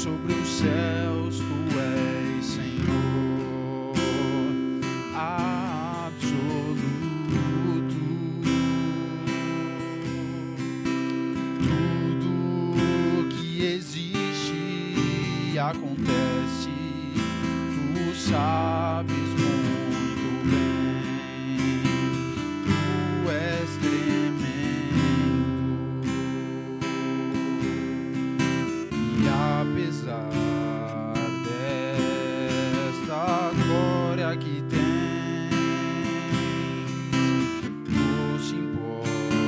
sobre os céus tu és Senhor absoluto. Tudo que existe e acontece, tu sabes muito bem. Tu és tremendo. E apesar desta glória que tens, tu te importas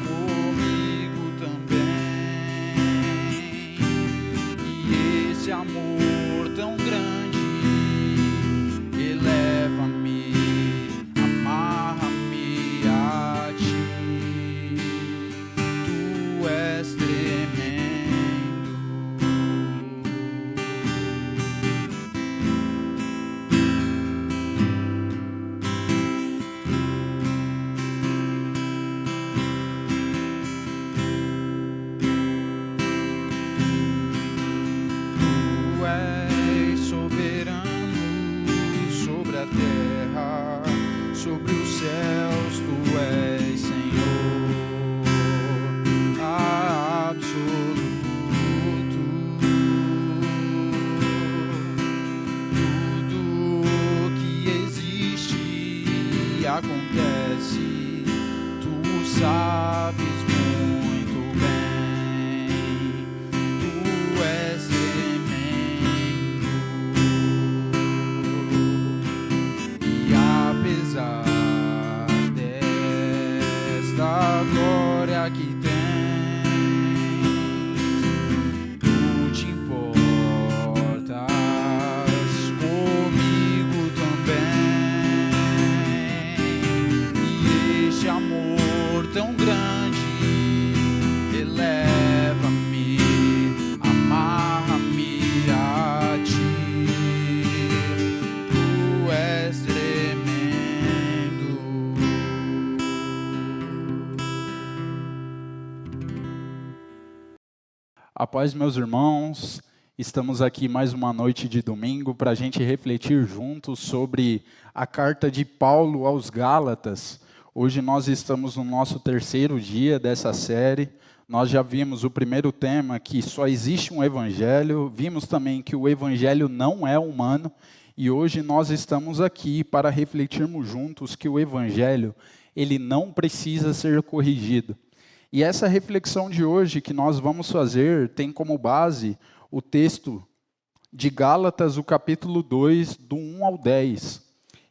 comigo também. E esse amor tão grande eleva-me, amarra-me a ti. Tu és tremendo. Tu és soberano sobre a terra, sobre os céus, tu és Senhor absoluto. Tudo que existe e acontece, tu sabes muito bem. Tu és tremendo. E apesar desta glória que tens, tu te importas comigo também. E este amor tão grande eleva-me, amarra-me a ti. Tu és tremendo. A paz, meus irmãos, estamos aqui mais uma noite de domingo para a gente refletir juntos sobre a carta de Paulo aos Gálatas. Hoje nós estamos no nosso terceiro dia dessa série. Nós já vimos o primeiro tema, que só existe um evangelho. Vimos também que o evangelho não é humano. E hoje nós estamos aqui para refletirmos juntos que o evangelho, ele não precisa ser corrigido. E essa reflexão de hoje que nós vamos fazer tem como base o texto de Gálatas, o capítulo 2, do 1 ao 10.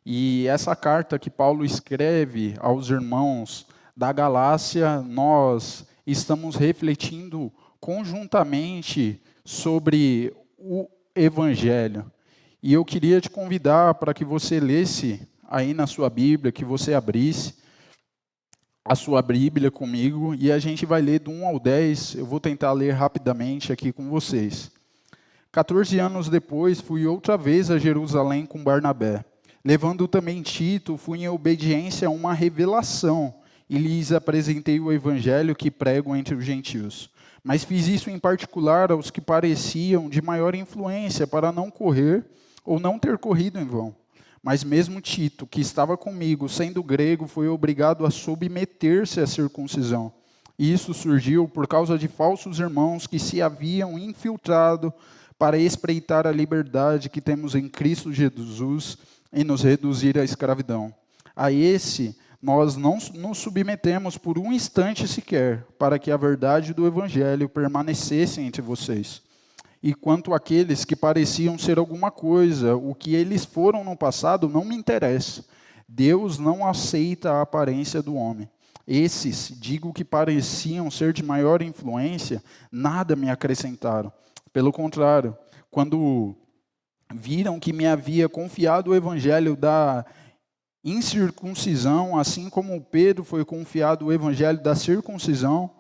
E essa carta que Paulo escreve aos irmãos da Galácia, nós estamos refletindo conjuntamente sobre o Evangelho. E eu queria te convidar para que você lesse aí na sua Bíblia, que você abrisse a sua Bíblia comigo, e a gente vai ler do 1 ao 10, eu vou tentar ler rapidamente aqui com vocês. 14 anos depois, fui outra vez a Jerusalém com Barnabé. Levando também Tito, fui em obediência a uma revelação, e lhes apresentei o evangelho que prego entre os gentios. Mas fiz isso em particular aos que pareciam de maior influência, para não correr ou não ter corrido em vão. Mas mesmo Tito, que estava comigo, sendo grego, foi obrigado a submeter-se à circuncisão. E isso surgiu por causa de falsos irmãos que se haviam infiltrado para espreitar a liberdade que temos em Cristo Jesus e nos reduzir à escravidão. A esse nós não nos submetemos por um instante sequer, para que a verdade do Evangelho permanecesse entre vocês. E quanto àqueles que pareciam ser alguma coisa, o que eles foram no passado não me interessa. Deus não aceita a aparência do homem. Esses, digo que pareciam ser de maior influência, nada me acrescentaram. Pelo contrário, quando viram que me havia confiado o evangelho da incircuncisão, assim como Pedro foi confiado o evangelho da circuncisão,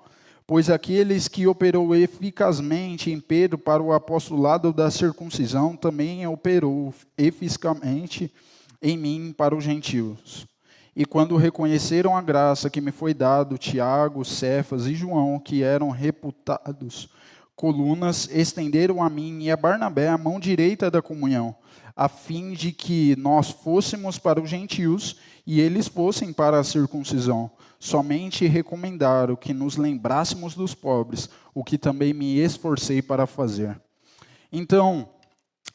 pois aqueles que operou eficazmente em Pedro para o apostolado da circuncisão, também operou eficazmente em mim para os gentios. E quando reconheceram a graça que me foi dado, Tiago, Cefas e João, que eram reputados colunas estenderam a mim e a Barnabé a mão direita da comunhão, a fim de que nós fôssemos para os gentios e eles fossem para a circuncisão. Somente recomendaram que nos lembrássemos dos pobres, o que também me esforcei para fazer. Então,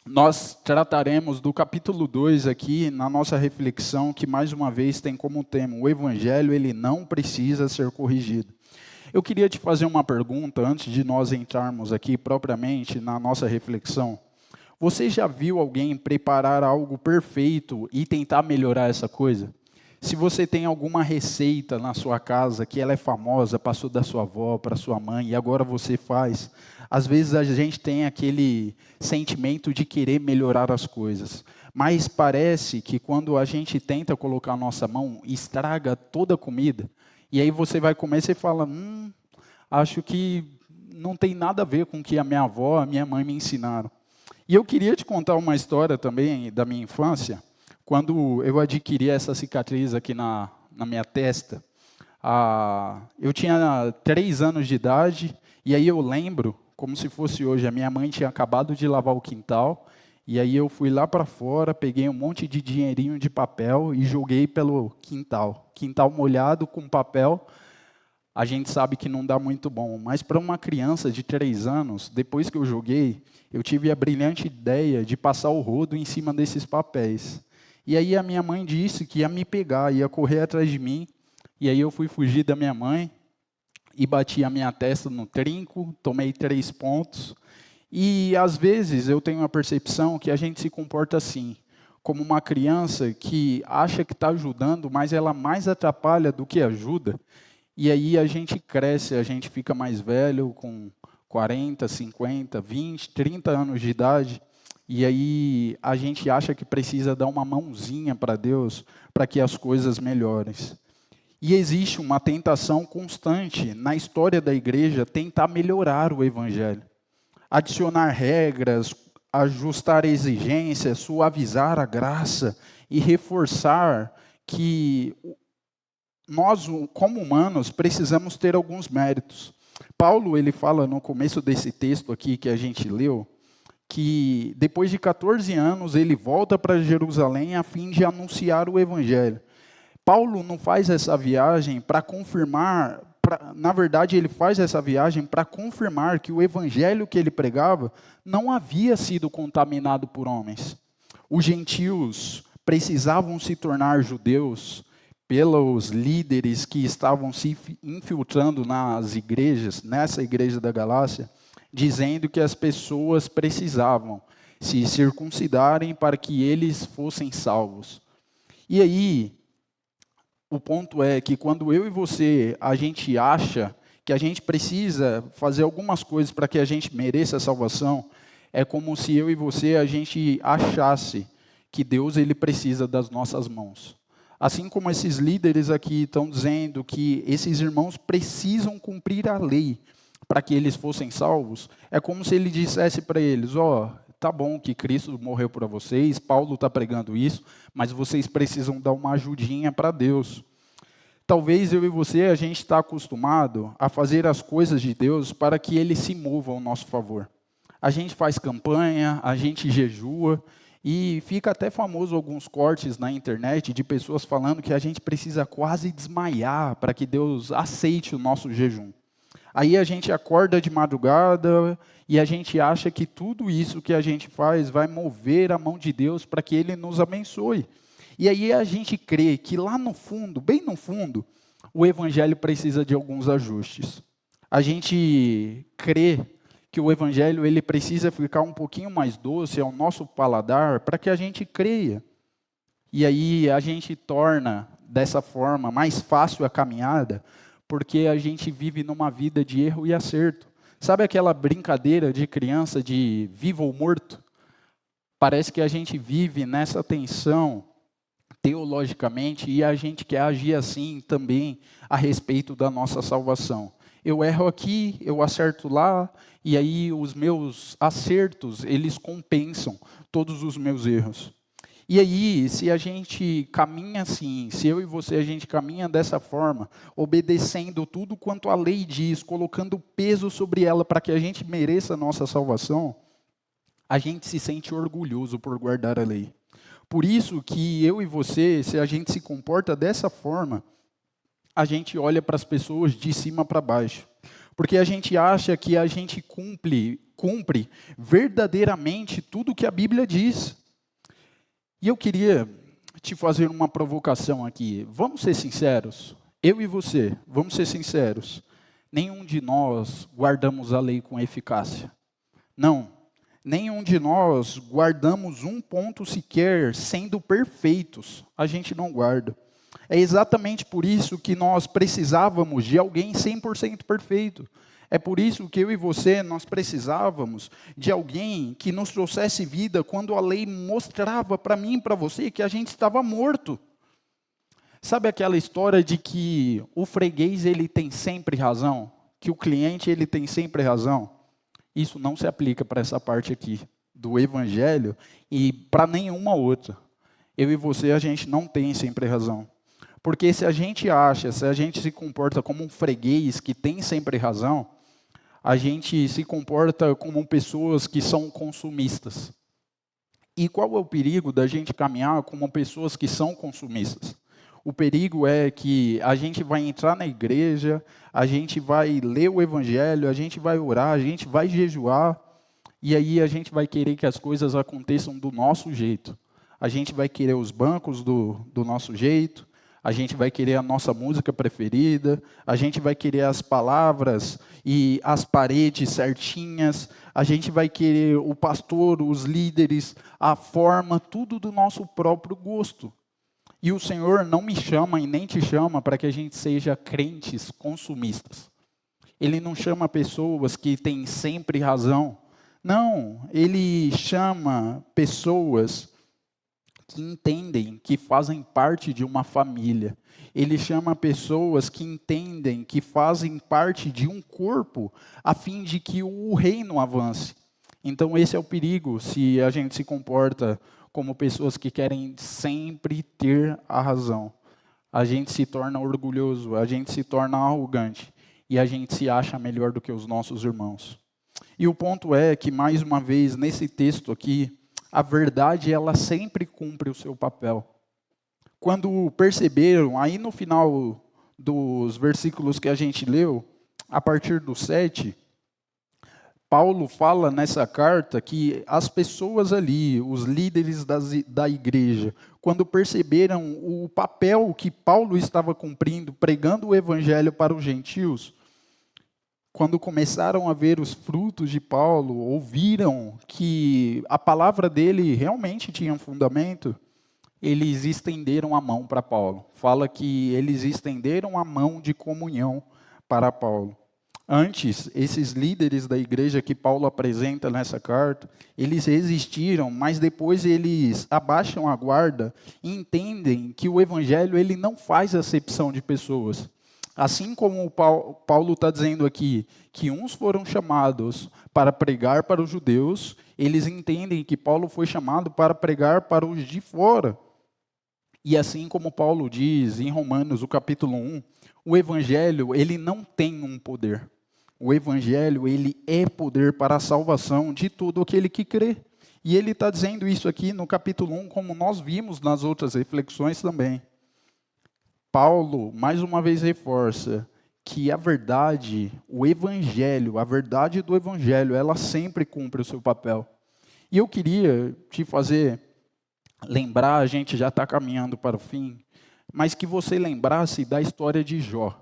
nós trataremos do capítulo 2 aqui na nossa reflexão, que mais uma vez tem como tema: o evangelho ele não precisa ser corrigido. Eu queria te fazer uma pergunta antes de nós entrarmos aqui propriamente na nossa reflexão. Você já viu alguém preparar algo perfeito e tentar melhorar essa coisa? Se você tem alguma receita na sua casa que ela é famosa, passou da sua avó para sua mãe e agora você faz, às vezes a gente tem aquele sentimento de querer melhorar as coisas. Mas parece que quando a gente tenta colocar a nossa mão, estraga toda a comida. E aí você vai comer e você fala, acho que não tem nada a ver com o que a minha avó, a minha mãe me ensinaram. E eu queria te contar uma história também da minha infância. Quando eu adquiri essa cicatriz aqui na minha testa, eu tinha 3 anos de idade, e aí eu lembro, como se fosse hoje, a minha mãe tinha acabado de lavar o quintal, e aí eu fui lá para fora, peguei um monte de dinheirinho de papel e joguei pelo quintal. Quintal molhado com papel, a gente sabe que não dá muito bom, mas para uma criança de 3 anos, depois que eu joguei, eu tive a brilhante ideia de passar o rodo em cima desses papéis. E aí a minha mãe disse que ia me pegar, ia correr atrás de mim. E aí eu fui fugir da minha mãe e bati a minha testa no trinco, tomei 3 pontos. E às vezes eu tenho a percepção que a gente se comporta assim, como uma criança que acha que está ajudando, mas ela mais atrapalha do que ajuda. E aí a gente cresce, a gente fica mais velho, com 40, 50, 20, 30 anos de idade. E aí a gente acha que precisa dar uma mãozinha para Deus para que as coisas melhorem. E existe uma tentação constante na história da igreja tentar melhorar o evangelho. Adicionar regras, ajustar exigências, suavizar a graça e reforçar que nós, como humanos, precisamos ter alguns méritos. Paulo, ele fala no começo desse texto aqui que a gente leu, que depois de 14 anos ele volta para Jerusalém a fim de anunciar o evangelho. Paulo não faz essa viagem para confirmar, na verdade ele faz essa viagem para confirmar que o evangelho que ele pregava não havia sido contaminado por homens. Os gentios precisavam se tornar judeus pelos líderes que estavam se infiltrando nas igrejas, nessa igreja da Galácia, dizendo que as pessoas precisavam se circuncidarem para que eles fossem salvos. E aí, o ponto é que quando eu e você, a gente acha que a gente precisa fazer algumas coisas para que a gente mereça a salvação, é como se eu e você, a gente achasse que Deus ele precisa das nossas mãos. Assim como esses líderes aqui estão dizendo que esses irmãos precisam cumprir a lei para que eles fossem salvos, é como se ele dissesse para eles, tá bom que Cristo morreu por vocês, Paulo está pregando isso, mas vocês precisam dar uma ajudinha para Deus. Talvez eu e você, a gente está acostumado a fazer as coisas de Deus para que Ele se mova ao nosso favor. A gente faz campanha, a gente jejua, e fica até famoso alguns cortes na internet de pessoas falando que a gente precisa quase desmaiar para que Deus aceite o nosso jejum. Aí a gente acorda de madrugada e a gente acha que tudo isso que a gente faz vai mover a mão de Deus para que Ele nos abençoe. E aí a gente crê que lá no fundo, bem no fundo, o Evangelho precisa de alguns ajustes. A gente crê que o Evangelho ele precisa ficar um pouquinho mais doce ao nosso paladar para que a gente creia. E aí a gente torna dessa forma mais fácil a caminhada, porque a gente vive numa vida de erro e acerto. Sabe aquela brincadeira de criança de vivo ou morto? Parece que a gente vive nessa tensão teologicamente e a gente quer agir assim também a respeito da nossa salvação. Eu erro aqui, eu acerto lá, e aí os meus acertos, eles compensam todos os meus erros. E aí, se a gente caminha assim, se eu e você a gente caminha dessa forma, obedecendo tudo quanto a lei diz, colocando peso sobre ela para que a gente mereça a nossa salvação, a gente se sente orgulhoso por guardar a lei. Por isso que eu e você, se a gente se comporta dessa forma, a gente olha para as pessoas de cima para baixo. Porque a gente acha que a gente cumpre verdadeiramente tudo o que a Bíblia diz. E eu queria te fazer uma provocação aqui. Vamos ser sinceros? Eu e você, vamos ser sinceros. Nenhum de nós guardamos a lei com eficácia. Não. Nenhum de nós guardamos um ponto sequer sendo perfeitos. A gente não guarda. É exatamente por isso que nós precisávamos de alguém 100% perfeito. É por isso que eu e você, nós precisávamos de alguém que nos trouxesse vida quando a lei mostrava para mim e para você que a gente estava morto. Sabe aquela história de que o freguês ele tem sempre razão? Que o cliente ele tem sempre razão? Isso não se aplica para essa parte aqui do Evangelho e para nenhuma outra. Eu e você, a gente não tem sempre razão. Porque se a gente acha, se a gente se comporta como um freguês que tem sempre razão, a gente se comporta como pessoas que são consumistas. E qual é o perigo da gente caminhar como pessoas que são consumistas? O perigo é que a gente vai entrar na igreja, a gente vai ler o evangelho, a gente vai orar, a gente vai jejuar, e aí a gente vai querer que as coisas aconteçam do nosso jeito. A gente vai querer os bancos do nosso jeito, a gente vai querer a nossa música preferida, a gente vai querer as palavras e as paredes certinhas, a gente vai querer o pastor, os líderes, a forma, tudo do nosso próprio gosto. E o Senhor não me chama e nem te chama para que a gente seja crentes consumistas. Ele não chama pessoas que têm sempre razão. Não, Ele chama pessoas que entendem que fazem parte de uma família. Ele chama pessoas que entendem que fazem parte de um corpo, a fim de que o reino avance. Então esse é o perigo se a gente se comporta como pessoas que querem sempre ter a razão. A gente se torna orgulhoso, a gente se torna arrogante e a gente se acha melhor do que os nossos irmãos. E o ponto é que, mais uma vez, nesse texto aqui, a verdade ela sempre cumpre o seu papel. Quando perceberam, aí no final dos versículos que a gente leu, a partir do 7, Paulo fala nessa carta que as pessoas ali, os líderes da igreja, quando perceberam o papel que Paulo estava cumprindo, pregando o evangelho para os gentios, quando começaram a ver os frutos de Paulo, ouviram que a palavra dele realmente tinha um fundamento, eles estenderam a mão para Paulo. Fala que eles estenderam a mão de comunhão para Paulo. Antes, esses líderes da igreja que Paulo apresenta nessa carta, eles resistiram, mas depois eles abaixam a guarda e entendem que o evangelho ele não faz acepção de pessoas. Assim como Paulo está dizendo aqui, que uns foram chamados para pregar para os judeus, eles entendem que Paulo foi chamado para pregar para os de fora. E assim como Paulo diz em Romanos, o capítulo 1, o evangelho, ele não tem um poder. O evangelho, ele é poder para a salvação de todo aquele que crê. E ele está dizendo isso aqui no capítulo 1, como nós vimos nas outras reflexões também. Paulo, mais uma vez, reforça que a verdade, o evangelho, a verdade do evangelho, ela sempre cumpre o seu papel. E eu queria te fazer lembrar, a gente já está caminhando para o fim, mas que você lembrasse da história de Jó.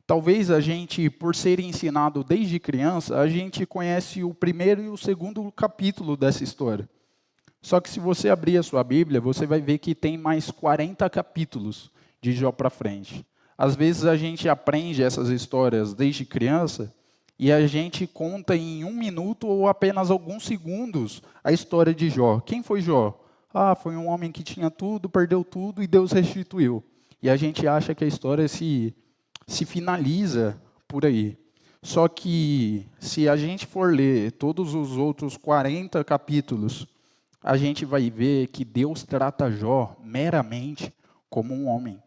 Talvez a gente, por ser ensinado desde criança, a gente conhece o primeiro e o segundo capítulo dessa história. Só que se você abrir a sua Bíblia, você vai ver que tem mais 40 capítulos de Jó para frente. Às vezes a gente aprende essas histórias desde criança e a gente conta em 1 minuto ou apenas alguns segundos a história de Jó. Quem foi Jó? Foi um homem que tinha tudo, perdeu tudo e Deus restituiu. E a gente acha que a história se finaliza por aí. Só que se a gente for ler todos os outros 40 capítulos, a gente vai ver que Deus trata Jó meramente como um homem.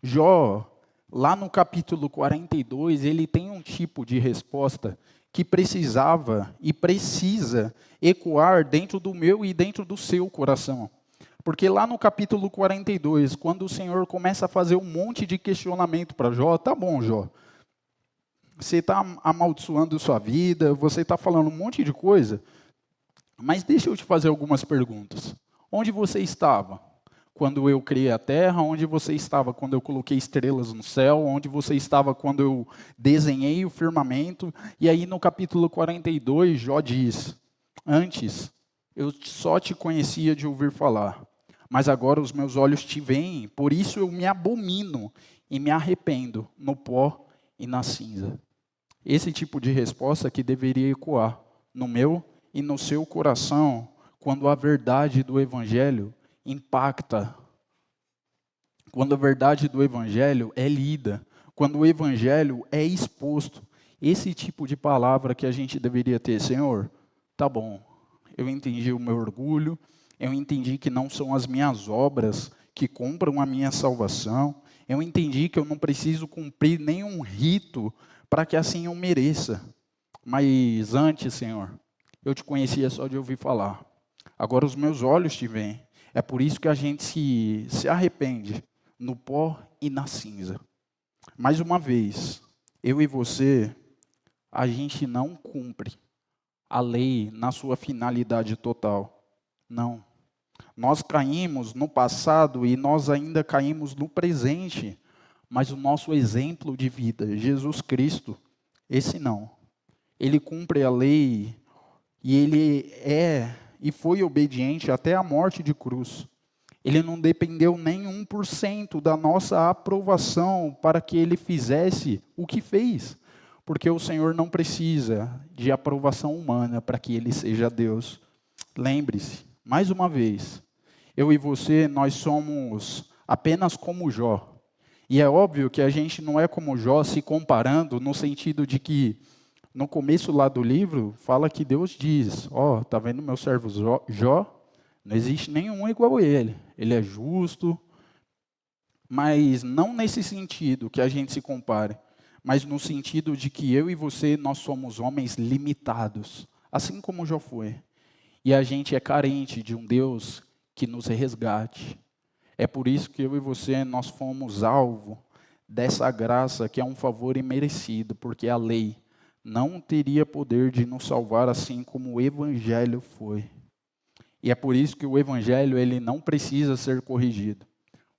Jó, lá no capítulo 42, ele tem um tipo de resposta que precisava e precisa ecoar dentro do meu e dentro do seu coração. Porque lá no capítulo 42, quando o Senhor começa a fazer um monte de questionamento para Jó, tá bom, Jó, você está amaldiçoando sua vida, você está falando um monte de coisa, mas deixa eu te fazer algumas perguntas. Onde você estava quando eu criei a terra? Onde você estava quando eu coloquei estrelas no céu? Onde você estava quando eu desenhei o firmamento? E aí no capítulo 42, Jó diz: antes eu só te conhecia de ouvir falar, mas agora os meus olhos te veem, por isso eu me abomino e me arrependo no pó e na cinza. Esse tipo de resposta que deveria ecoar no meu e no seu coração quando a verdade do Evangelho impacta, quando a verdade do Evangelho é lida, quando o Evangelho é exposto. Esse tipo de palavra que a gente deveria ter: Senhor, tá bom, eu entendi o meu orgulho, eu entendi que não são as minhas obras que compram a minha salvação, eu entendi que eu não preciso cumprir nenhum rito para que assim eu mereça. Mas antes, Senhor, eu te conhecia só de ouvir falar. Agora os meus olhos te veem. É por isso que a gente se arrepende no pó e na cinza. Mais uma vez, eu e você, a gente não cumpre a lei na sua finalidade total. Não. Nós caímos no passado e nós ainda caímos no presente. Mas o nosso exemplo de vida, Jesus Cristo, esse não. Ele cumpre a lei e ele é e foi obediente até a morte de cruz. Ele não dependeu nem 1% da nossa aprovação para que ele fizesse o que fez. Porque o Senhor não precisa de aprovação humana para que ele seja Deus. Lembre-se, mais uma vez, eu e você, nós somos apenas como Jó. E é óbvio que a gente não é como Jó se comparando no sentido de que no começo lá do livro, fala que Deus diz: ó, tá vendo meu servo Jó? Não existe nenhum igual a ele. Ele é justo, mas não nesse sentido que a gente se compare, mas no sentido de que eu e você, nós somos homens limitados, assim como Jó foi. E a gente é carente de um Deus que nos resgate. É por isso que eu e você, nós fomos alvo dessa graça que é um favor imerecido, porque a lei não teria poder de nos salvar assim como o Evangelho foi. E é por isso que o Evangelho ele não precisa ser corrigido.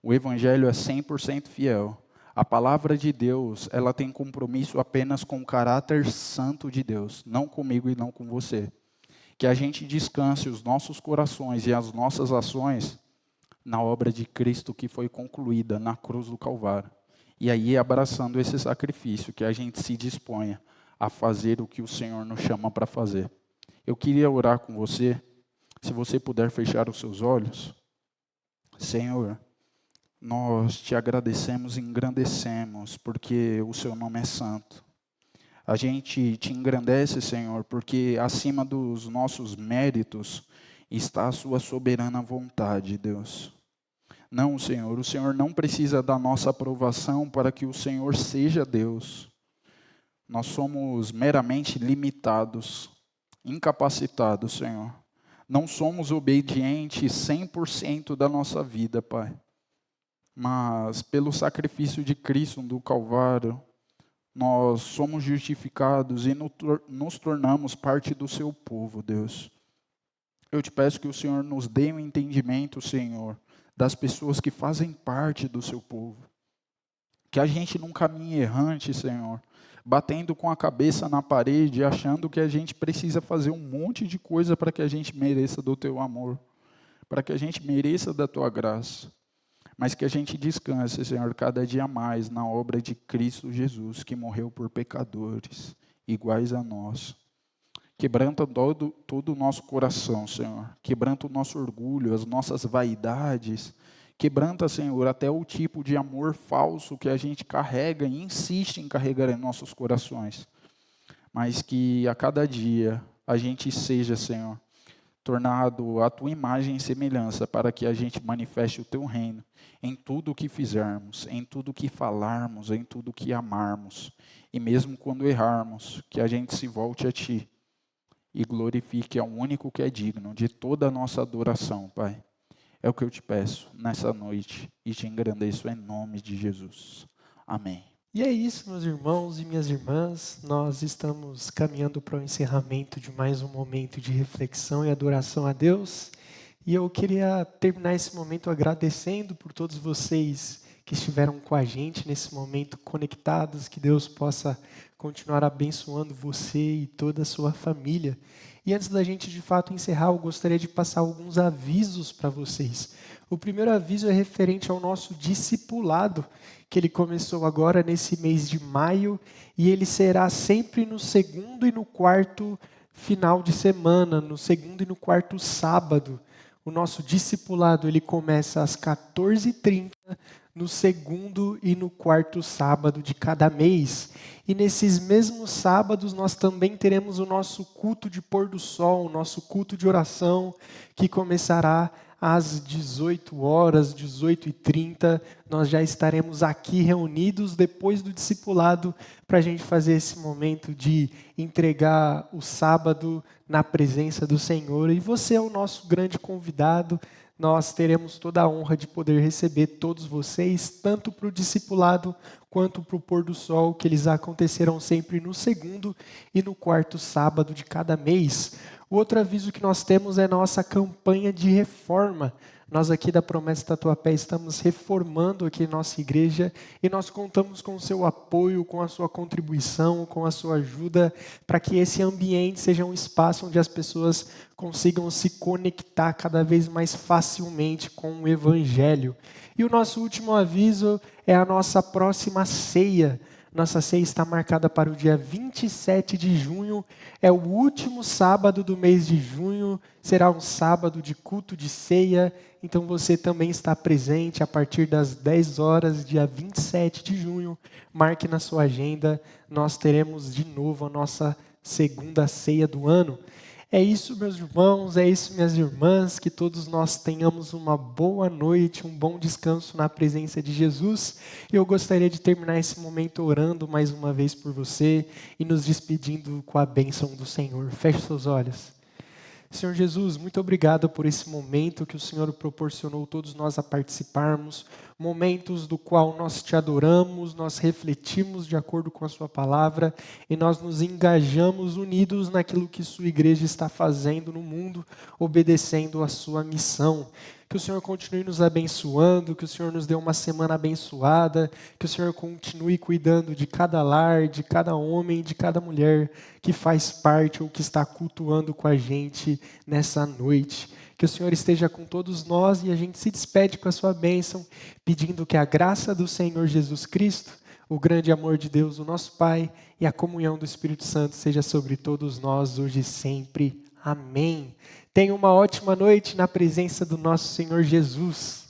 O Evangelho é 100% fiel. A palavra de Deus, ela tem compromisso apenas com o caráter santo de Deus, não comigo e não com você. Que a gente descanse os nossos corações e as nossas ações na obra de Cristo que foi concluída na cruz do Calvário. E aí, abraçando esse sacrifício, que a gente se disponha a fazer o que o Senhor nos chama para fazer. Eu queria orar com você, se você puder fechar os seus olhos. Senhor, nós te agradecemos e engrandecemos, porque o seu nome é santo. A gente te engrandece, Senhor, porque acima dos nossos méritos está a sua soberana vontade, Deus. Não, Senhor, o Senhor não precisa da nossa aprovação para que o Senhor seja Deus. Nós somos meramente limitados, incapacitados, Senhor. Não somos obedientes 100% da nossa vida, Pai. Mas pelo sacrifício de Cristo do Calvário, nós somos justificados e nos tornamos parte do seu povo, Deus. Eu te peço que o Senhor nos dê um entendimento, Senhor, das pessoas que fazem parte do seu povo. Que a gente não caminhe errante, Senhor, batendo com a cabeça na parede, achando que a gente precisa fazer um monte de coisa para que a gente mereça do teu amor, para que a gente mereça da tua graça. Mas que a gente descanse, Senhor, cada dia mais na obra de Cristo Jesus, que morreu por pecadores iguais a nós. Quebranta todo o nosso coração, Senhor. Quebranta o nosso orgulho, as nossas vaidades. Quebranta, Senhor, até o tipo de amor falso que a gente carrega e insiste em carregar em nossos corações. Mas que a cada dia a gente seja, Senhor, tornado à tua imagem e semelhança, para que a gente manifeste o teu reino em tudo o que fizermos, em tudo o que falarmos, em tudo o que amarmos. E mesmo quando errarmos, que a gente se volte a ti e glorifique ao único que é digno de toda a nossa adoração, Pai. É o que eu te peço nessa noite e te engrandeço em nome de Jesus. Amém. E é isso, meus irmãos e minhas irmãs, nós estamos caminhando para o encerramento de mais um momento de reflexão e adoração a Deus. E eu queria terminar esse momento agradecendo por todos vocês que estiveram com a gente nesse momento conectados, que Deus possa continuar abençoando você e toda a sua família. E antes da gente de fato encerrar, eu gostaria de passar alguns avisos para vocês. O primeiro aviso é referente ao nosso discipulado, que ele começou agora nesse mês de maio, e ele será sempre no segundo e no quarto final de semana, no segundo e no quarto sábado. O nosso discipulado ele começa às 14h30, no segundo e no quarto sábado de cada mês. E nesses mesmos sábados nós também teremos o nosso culto de pôr do sol, o nosso culto de oração, que começará às 18h, 18h30. Nós já estaremos aqui reunidos depois do discipulado para a gente fazer esse momento de entregar o sábado na presença do Senhor. E você é o nosso grande convidado. Nós teremos toda a honra de poder receber todos vocês, tanto para o discipulado quanto para o pôr do sol, que eles acontecerão sempre no segundo e no quarto sábado de cada mês. O outro aviso que nós temos é a nossa campanha de reforma. Nós aqui da Promessa Tatuapé estamos reformando aqui nossa igreja e nós contamos com o seu apoio, com a sua contribuição, com a sua ajuda, para que esse ambiente seja um espaço onde as pessoas consigam se conectar cada vez mais facilmente com o Evangelho. E o nosso último aviso é a nossa próxima ceia. Nossa ceia está marcada para o dia 27 de junho, é o último sábado do mês de junho, será um sábado de culto de ceia, então você também está presente a partir das 10 horas, dia 27 de junho, marque na sua agenda, nós teremos de novo a nossa segunda ceia do ano. É isso, meus irmãos, é isso, minhas irmãs, que todos nós tenhamos uma boa noite, um bom descanso na presença de Jesus. E eu gostaria de terminar esse momento orando mais uma vez por você e nos despedindo com a bênção do Senhor. Feche seus olhos. Senhor Jesus, muito obrigado por esse momento que o Senhor proporcionou todos nós a participarmos, momentos do qual nós te adoramos, nós refletimos de acordo com a sua palavra e nós nos engajamos unidos naquilo que sua igreja está fazendo no mundo, obedecendo a sua missão. Que o Senhor continue nos abençoando, que o Senhor nos dê uma semana abençoada, que o Senhor continue cuidando de cada lar, de cada homem, de cada mulher que faz parte ou que está cultuando com a gente nessa noite. Que o Senhor esteja com todos nós e a gente se despede com a sua bênção, pedindo que a graça do Senhor Jesus Cristo, o grande amor de Deus, o nosso Pai, e a comunhão do Espírito Santo seja sobre todos nós, hoje e sempre. Amém. Tenha uma ótima noite na presença do nosso Senhor Jesus.